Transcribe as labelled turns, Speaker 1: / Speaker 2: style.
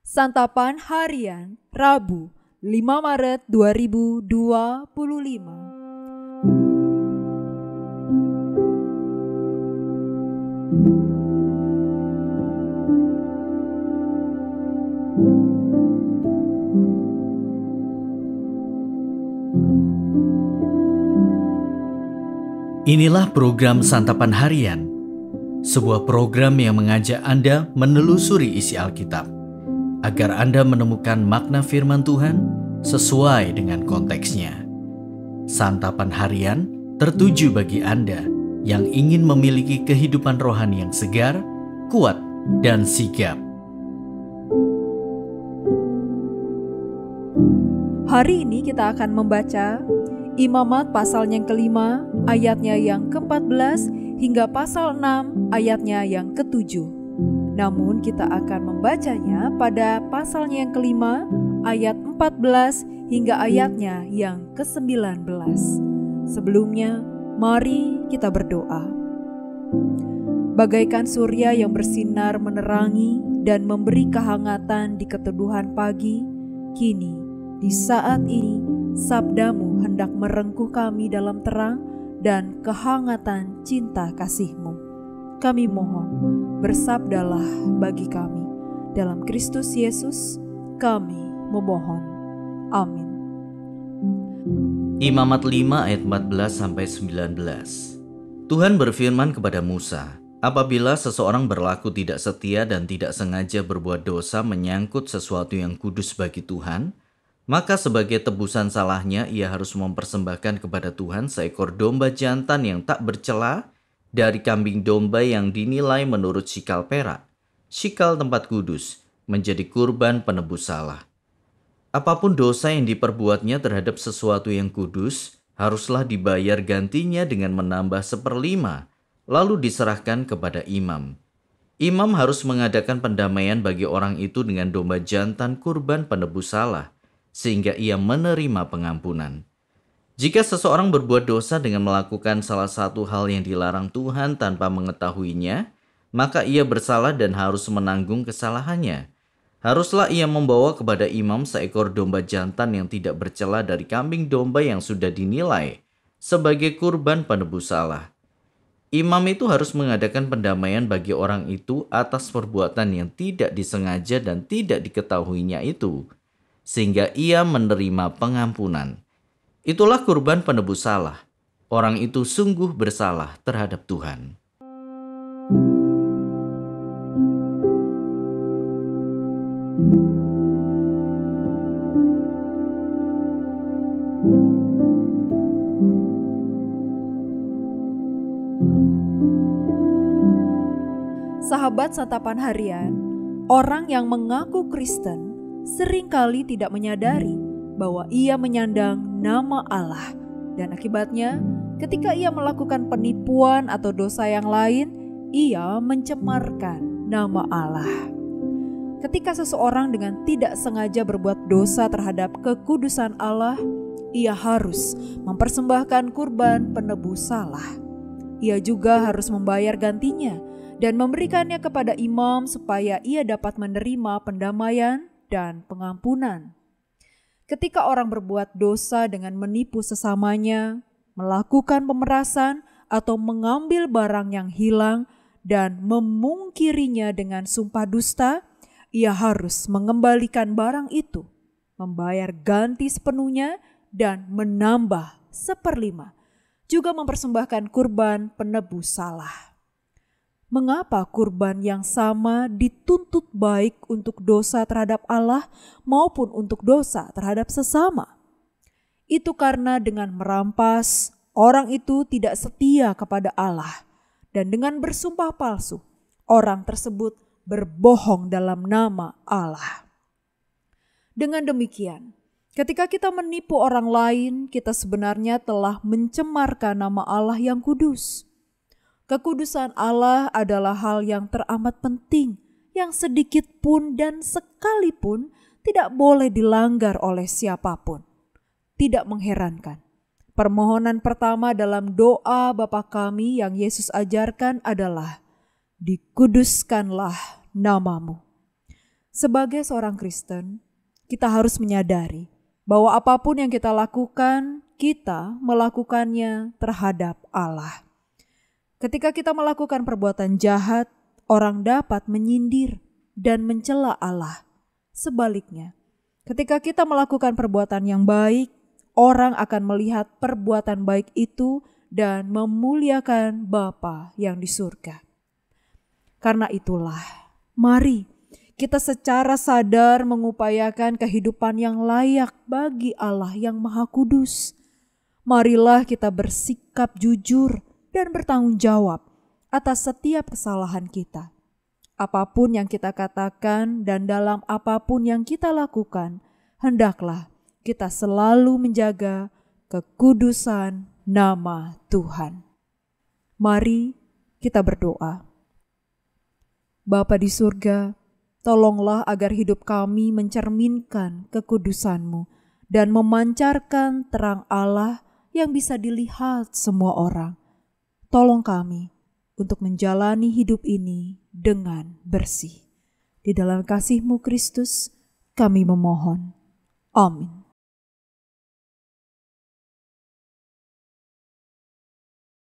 Speaker 1: Santapan Harian Rabu 5 Maret 2025.
Speaker 2: Inilah program Santapan Harian, sebuah program yang mengajak Anda menelusuri isi Alkitab, agar Anda menemukan makna firman Tuhan sesuai dengan konteksnya. Santapan Harian tertuju bagi Anda yang ingin memiliki kehidupan rohani yang segar, kuat, dan sigap.
Speaker 1: Hari ini kita akan membaca Imamat pasal yang kelima, ayatnya yang ke-14 hingga pasal 6 ayatnya yang ke-7. Namun kita akan membacanya pada pasalnya yang kelima, ayat 14 hingga ayatnya yang ke-19. Sebelumnya, mari kita berdoa. Bagaikan surya yang bersinar menerangi dan memberi kehangatan di keteduhan pagi, kini di saat ini sabdamu hendak merengkuh kami dalam terang dan kehangatan cinta kasih-Mu. Kami mohon, bersabdalah bagi kami. Dalam Kristus Yesus, kami memohon. Amin.
Speaker 2: Imamat 5 ayat 14-19. Tuhan berfirman kepada Musa, apabila seseorang berlaku tidak setia dan tidak sengaja berbuat dosa menyangkut sesuatu yang kudus bagi Tuhan, maka sebagai tebusan salahnya ia harus mempersembahkan kepada Tuhan seekor domba jantan yang tak bercela dari kambing domba yang dinilai menurut sikal perak, sikal tempat kudus, menjadi kurban penebus salah. Apapun dosa yang diperbuatnya terhadap sesuatu yang kudus, haruslah dibayar gantinya dengan menambah 1/5, lalu diserahkan kepada imam. Imam harus mengadakan pendamaian bagi orang itu dengan domba jantan kurban penebus salah, sehingga ia menerima pengampunan. Jika seseorang berbuat dosa dengan melakukan salah satu hal yang dilarang Tuhan tanpa mengetahuinya, maka ia bersalah dan harus menanggung kesalahannya. Haruslah ia membawa kepada imam seekor domba jantan yang tidak bercela dari kambing domba yang sudah dinilai sebagai kurban penebus salah. Imam itu harus mengadakan pendamaian bagi orang itu atas perbuatan yang tidak disengaja dan tidak diketahuinya itu, sehingga ia menerima pengampunan. Itulah kurban penebus salah. Orang itu sungguh bersalah terhadap Tuhan.
Speaker 1: Sahabat Santapan Harian, orang yang mengaku Kristen seringkali tidak menyadari bahwa ia menyandang nama Allah, dan akibatnya ketika ia melakukan penipuan atau dosa yang lain, ia mencemarkan nama Allah. Ketika seseorang dengan tidak sengaja berbuat dosa terhadap kekudusan Allah, ia harus mempersembahkan kurban penebus salah. Ia juga harus membayar gantinya dan memberikannya kepada imam supaya ia dapat menerima pendamaian dan pengampunan. Ketika orang berbuat dosa dengan menipu sesamanya, melakukan pemerasan atau mengambil barang yang hilang dan memungkirinya dengan sumpah dusta, ia harus mengembalikan barang itu, membayar ganti sepenuhnya dan menambah 1/5, juga mempersembahkan kurban penebus salah. Mengapa kurban yang sama dituntut baik untuk dosa terhadap Allah maupun untuk dosa terhadap sesama? Itu karena dengan merampas, orang itu tidak setia kepada Allah, dan dengan bersumpah palsu, orang tersebut berbohong dalam nama Allah. Dengan demikian, ketika kita menipu orang lain, kita sebenarnya telah mencemarkan nama Allah yang kudus. Kekudusan Allah adalah hal yang teramat penting, yang sedikit pun dan sekalipun tidak boleh dilanggar oleh siapapun. Tidak mengherankan, permohonan pertama dalam doa Bapa kami yang Yesus ajarkan adalah, dikuduskanlah namamu. Sebagai seorang Kristen, kita harus menyadari bahwa apapun yang kita lakukan, kita melakukannya terhadap Allah. Ketika kita melakukan perbuatan jahat, orang dapat menyindir dan mencela Allah. Sebaliknya, ketika kita melakukan perbuatan yang baik, orang akan melihat perbuatan baik itu dan memuliakan Bapa yang di surga. Karena itulah, mari kita secara sadar mengupayakan kehidupan yang layak bagi Allah yang Maha Kudus. Marilah kita bersikap jujur dan bertanggung jawab atas setiap kesalahan kita. Apapun yang kita katakan dan dalam apapun yang kita lakukan, hendaklah kita selalu menjaga kekudusan nama Tuhan. Mari kita berdoa. Bapa di surga, tolonglah agar hidup kami mencerminkan kekudusan-Mu dan memancarkan terang Allah yang bisa dilihat semua orang. Tolong kami untuk menjalani hidup ini dengan bersih. Di dalam kasih-Mu Kristus, kami memohon. Amin.